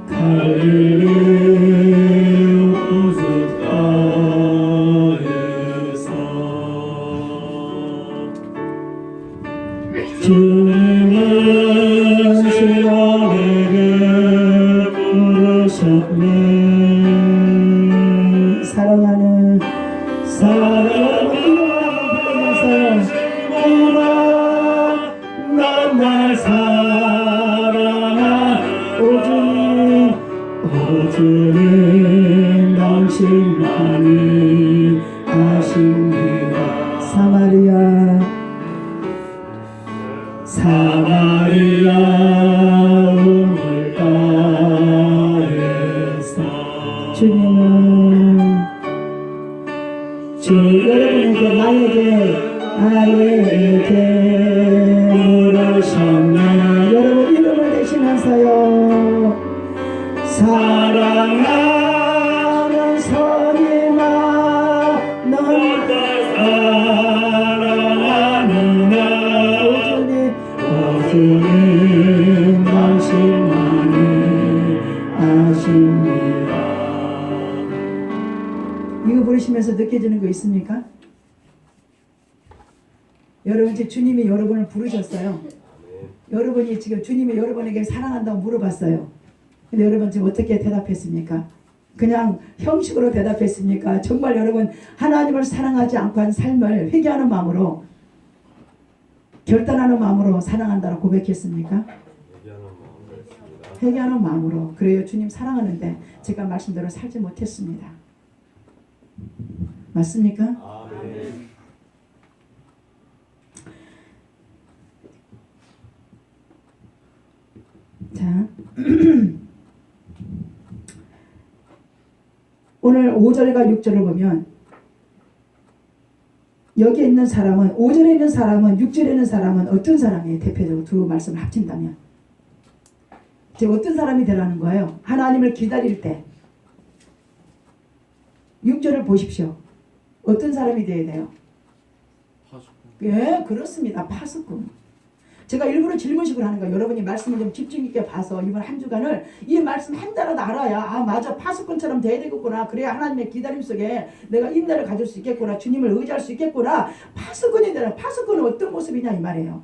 갈릴리 호숫가에서 주님은 시간에게 부르셨네. 사랑하는 난날 사랑하는 오주님 당신만이 아십니다. 사마리아 우물가에서 주님은 여러분에게 나에게 물으셨네. 여러분 이름을 대시면서요, 사랑하는 선임아 넌 이거 부르시면서 느껴지는 거 있습니까? 여러분 지금 주님이 여러분을 부르셨어요. 여러분이 지금 주님이 여러분에게 사랑한다고 물어봤어요. 근데 여러분 지금 어떻게 대답했습니까? 그냥 형식으로 대답했습니까? 정말 여러분 하나님을 사랑하지 않고 한 삶을 회개하는 마음으로 결단하는 마음으로 사랑한다고 고백했습니까? 회개하는 마음으로. 그래요. 주님 사랑하는데 제가 말씀대로 살지 못했습니다. 맞습니까? 아멘. 자 오늘 5절과 6절을 보면 여기 있는 사람은 5절에 있는 사람은 6절에 있는 사람은 어떤 사람이에요? 대표적으로 두 말씀을 합친다면 지금 어떤 사람이 되라는 거예요? 하나님을 기다릴 때 6절을 보십시오. 어떤 사람이 되어야 돼요? 파수꾼. 예, 그렇습니다. 파수꾼. 제가 일부러 질문식을 하는 거예요. 여러분이 말씀을 좀 집중 있게 봐서 이번 한 주간을 이 말씀 한자라도 알아야 아 맞아 파수꾼처럼 돼야 되겠구나. 그래야 하나님의 기다림 속에 내가 인내를 가질 수 있겠구나. 주님을 의지할 수 있겠구나. 파수꾼이 되라. 파수꾼은 어떤 모습이냐 이 말이에요.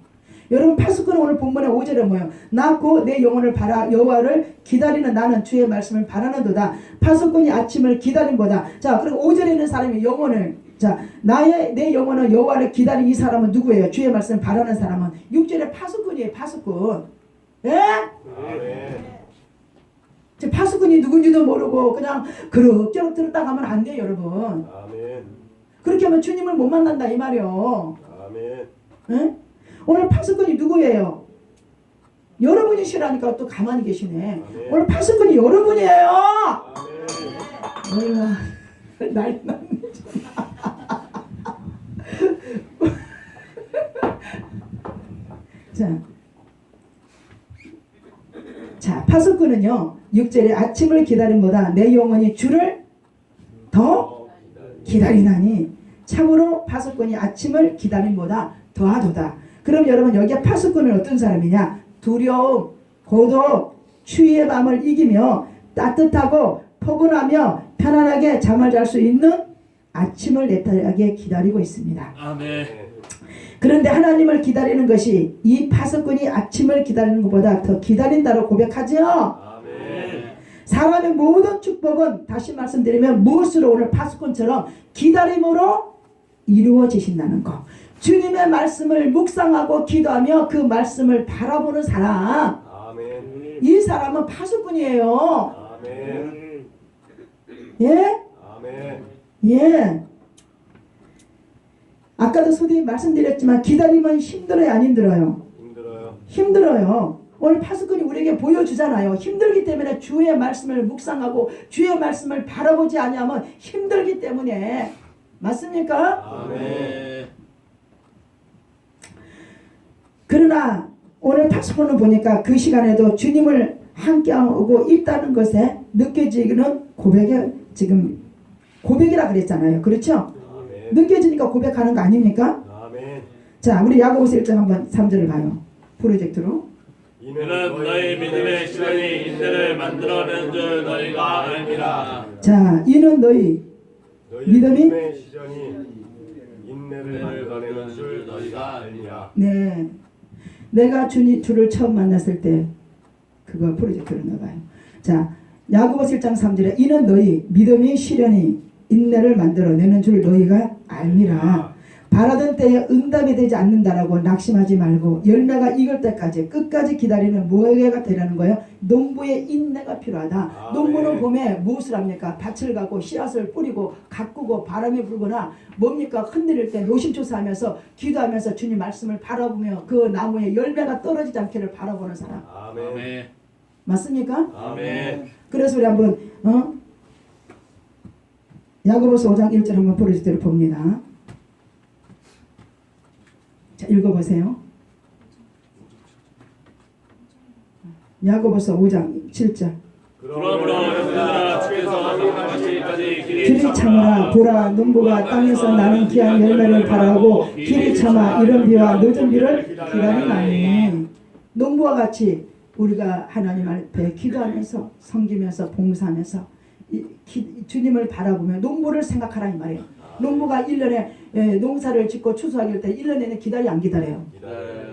여러분 파수꾼은 오늘 본문의 5절에 뭐예요? 나 곧 내 영혼을 바라 여호와를 기다리는 나는 주의 말씀을 바라는도다. 파수꾼이 아침을 기다림보다. 자 그리고 5절에 있는 사람이 영혼을 자 내 영혼은 여호와를 기다린 이 사람은 누구예요? 주의 말씀을 바라는 사람은 6절에 파수꾼이에요. 파수꾼. 예? 아멘. 지금 파수꾼이 누군지도 모르고 그냥 그럭저럭 들었다 가면 안 돼요 여러분. 아멘. 그렇게 하면 주님을 못 만난다 이 말이요. 아멘. 예? 오늘 파수꾼이 누구예요? 여러분이시라니까 또 가만히 계시네. 아멘. 오늘 파수꾼이 여러분이에요. 아멘. 어이구 난리 났네. 자 파수꾼은요 6절에 아침을 기다림보다 내 영혼이 주를 더 기다리나니 참으로 파수꾼이 아침을 기다림보다 더하도다. 그럼 여러분 여기에 파수꾼은 어떤 사람이냐? 두려움, 고독, 추위의 밤을 이기며 따뜻하고 포근하며 편안하게 잠을 잘 수 있는 아침을 애타게 기다리고 있습니다. 아멘. 그런데 하나님을 기다리는 것이 이 파수꾼이 아침을 기다리는 것보다 더 기다린다고 고백하죠. 아멘. 사람의 모든 축복은 다시 말씀드리면 무엇으로 오늘 파수꾼처럼 기다림으로 이루어지신다는 거. 주님의 말씀을 묵상하고 기도하며 그 말씀을 바라보는 사람. 아멘. 이 사람은 파수꾼이에요. 아멘. 예? 아멘. 예. 아까도 소리 말씀드렸지만 기다림은 힘들어요 안 힘들어요? 힘들어요. 힘들어요. 오늘 파수꾼이 우리에게 보여주잖아요. 힘들기 때문에 주의 말씀을 묵상하고 주의 말씀을 바라보지 아니하면 힘들기 때문에. 맞습니까? 아멘. 그러나 오늘 파수꾼을 보니까 그 시간에도 주님을 함께하고 있다는 것에 느껴지는 고백에 지금 고백이라 그랬잖아요. 그렇죠? 아멘. 느껴지니까 고백하는 거 아닙니까? 아멘. 자 우리 야고보서 1장 한번 3절을 봐요. 프로젝트로. 이는 너희 믿음의 시련이 인내를 만들어낸 줄 너희가 알미라. 자 이는 너희 믿음이? 믿음의 시련이 인내를 만들어내는 줄 너희가 알리라. 네, 내가 주를 처음 만났을 때 그거 프로젝트로 넣어봐요. 자 야고보서 1장 3절에 이는 너희 믿음이 시련이 인내를 만들어내는 줄 너희가 알미라. 바라던 때에 응답이 되지 않는다라고 낙심하지 말고 열매가 익을 때까지 끝까지 기다리는 무화과가 되라는 거예요. 농부의 인내가 필요하다. 농부는 봄에 무엇을 합니까? 밭을 가고 씨앗을 뿌리고 가꾸고 바람이 불거나 뭡니까? 흔들릴 때 노심초사하면서 기도하면서 주님 말씀을 바라보며 그 나무에 열매가 떨어지지 않기를 바라보는 사람. 아멘. 맞습니까? 아멘. 그래서 우리 한번 야고보서 5장 1절 한번 프로젝트를 봅니다. 자, 읽어보세요. 야고보서 5장 7절. 그러므로 형제들아 주께서 명하시기까지 길이 참으라. 보라 농부가 땅에서 나는 귀한 열매를 바라고 길이 참아 이른 비와 늦은 비를 기다리나니. 농부와 같이 우리가 하나님 앞에 기도하면서 섬기면서 봉사하면서 주님을 바라보며 농부를 생각하라 이 말이에요. 농부가 1년에 농사를 짓고 추수하길 때 1년 내내 기다려 안 기다려요?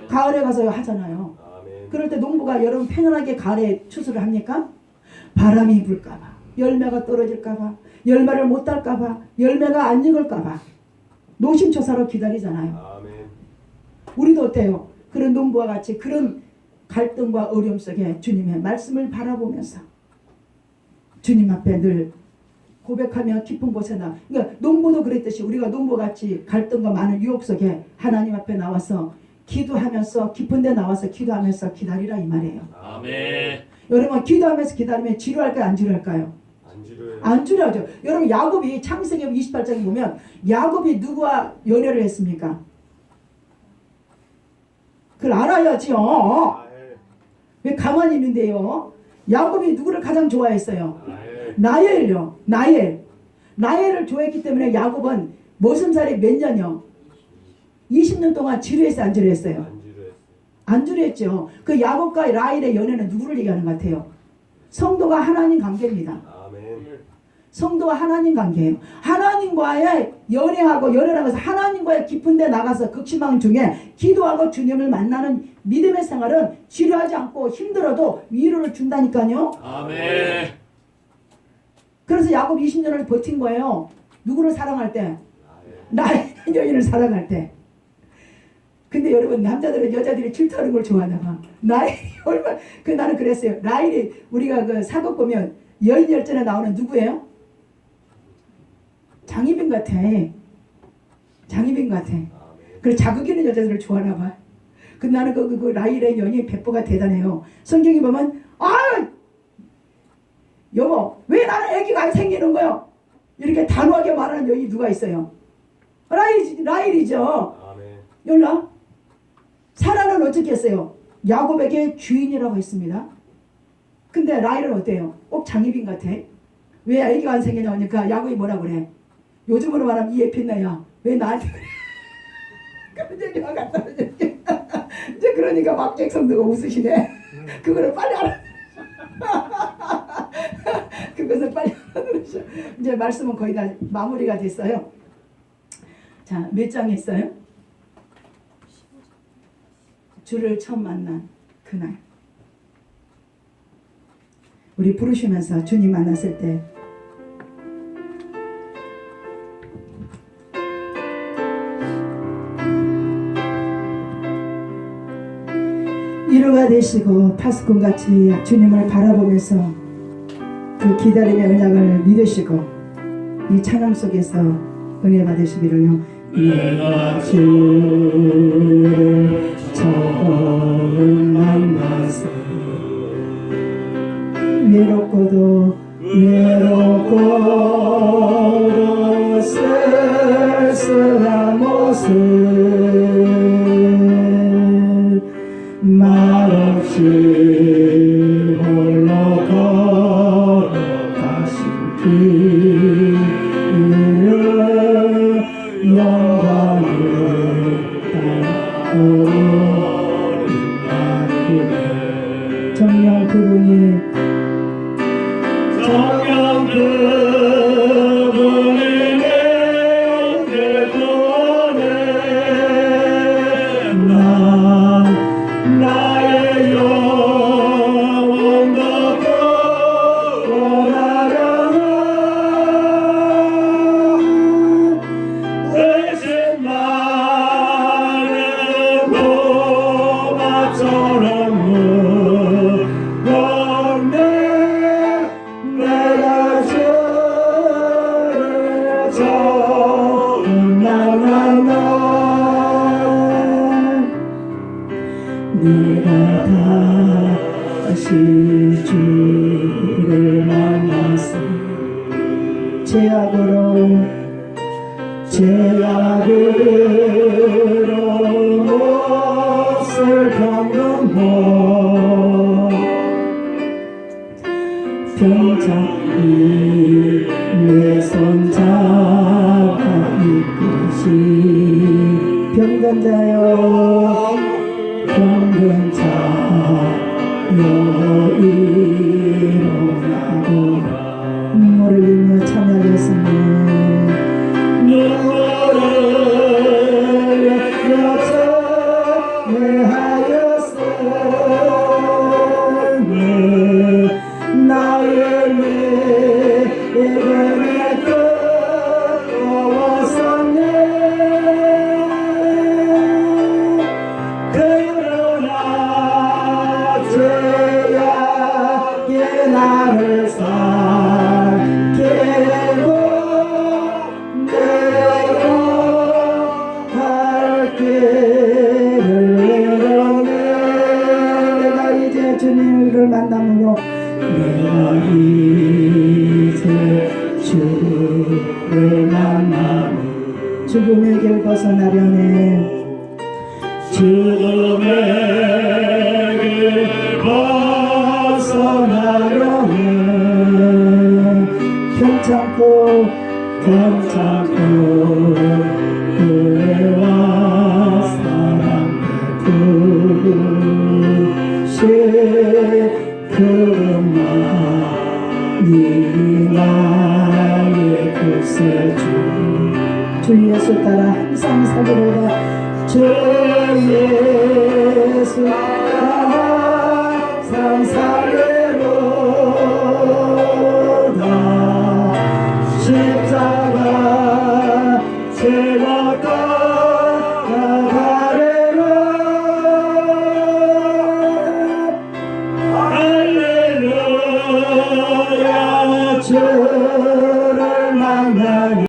가을에 가서 하잖아요. 그럴 때 농부가 여러분 편안하게 가을에 추수를 합니까? 바람이 불까봐, 열매가 떨어질까봐, 열매를 못 딸까봐, 열매가 안 익을까봐 노심초사로 기다리잖아요. 우리도 어때요? 그런 농부와 같이 그런 갈등과 어려움 속에 주님의 말씀을 바라보면서 주님 앞에 늘 고백하며 깊은 곳에 그러니까 농부도 그랬듯이 우리가 농부같이 갈등과 많은 유혹 속에 하나님 앞에 나와서 기도하면서 깊은 데 나와서 기도하면서 기다리라 이 말이에요. 아멘. 여러분 기도하면서 기다리면 지루할까요? 안 지루할까요? 안 지루하죠. 여러분 야곱이 창세기 28장에 보면 야곱이 누구와 연애를 했습니까? 그걸 알아야지요. 왜 가만히 있는데요? 야곱이 누구를 가장 좋아했어요? 라헬요. 라헬을 좋아했기 때문에 야곱은 머슴살이 몇 년이요? 20년 동안 지루했어요? 안 지루했어요? 안 지루했죠. 그 야곱과 라헬의 연애는 누구를 얘기하는 것 같아요? 성도가 하나님 관계입니다. 성도와 하나님 관계예요. 하나님과의 연애하고 연애하면서 하나님과의 깊은 데 나가서 극심한 중에 기도하고 주님을 만나는 믿음의 생활은 지루하지 않고 힘들어도 위로를 준다니까요. 아멘. 그래서 야곱 20년을 버틴 거예요. 누구를 사랑할 때? 나의 여인을 사랑할 때. 근데 여러분 남자들은 여자들이 질투하는 걸 좋아하나 봐. 얼마나 나는 그랬어요. 라헬이 우리가 그 사극 보면 여인 열전에 나오는 누구예요? 장희빈 같아. 장희빈 같아. 그래서 자극 있는 여자들을 좋아하나 봐. 근데 나는 그 라헬의 연이 배포가 대단해요. 성경에 보면 여보 왜 나는 애기가 안 생기는 거요? 이렇게 단호하게 말하는 여인이 누가 있어요? 라헬이죠. 열라. 사라는 어떻게 했어요? 야곱에게 주인이라고 했습니다. 근데 라헬은 어때요? 꼭 장희빈 같아. 왜 애기가 안 생기냐 하니까 야곱이 뭐라 그래? 요즘으로 말하면 이에핀나야 왜 나한테 그래? 그런 얘기가 갖다 이제 그러니까 막객성도가 웃으시네. 그거를 빨리 알아. 그것을 빨리 알아들으셔. 이제 말씀은 거의 다 마무리가 됐어요. 자, 몇 장 했어요? 주를 처음 만난 그날. 우리 부르시면서 주님 만났을 때 위로가 되시고 파수꾼같이 주님을 바라보면서 그 기다림의 언약을 믿으시고 이 찬양 속에서 은혜 받으시기를요. 내가 주를 처음 만나서 외롭고도 쓸쓸한 모습 말없이 홀로 걸어가신 길을 영광을 따르는 정녕 그분이 나의 영혼도 돌아가라. 대신 나는 노마처럼 무겁네. 내가 주를 처음 만나 내가 다시 주를 만나서 죄악으로 못을 경험하고 병자이 내 손잡아 이끄시 병든자여 병든 자여 눈물을 흘리며 참여하겠습니다. 눈물을 흘려 참여하였으니 나의 믿음에 뜨거웠었네. 그러나 죄악의 나를 삼키고 내가 갈 길을 잃었네. 내가 이제 주님을 만남으로 내가 이제 주를 만나며 죽음의 길 벗어나려네. 죽음의 길 벗어나려네. 괜찮고 은혜와 사랑 베푸시 그만이 나의 구세주. 주 예수 따라 항상 살리로다. 주 예수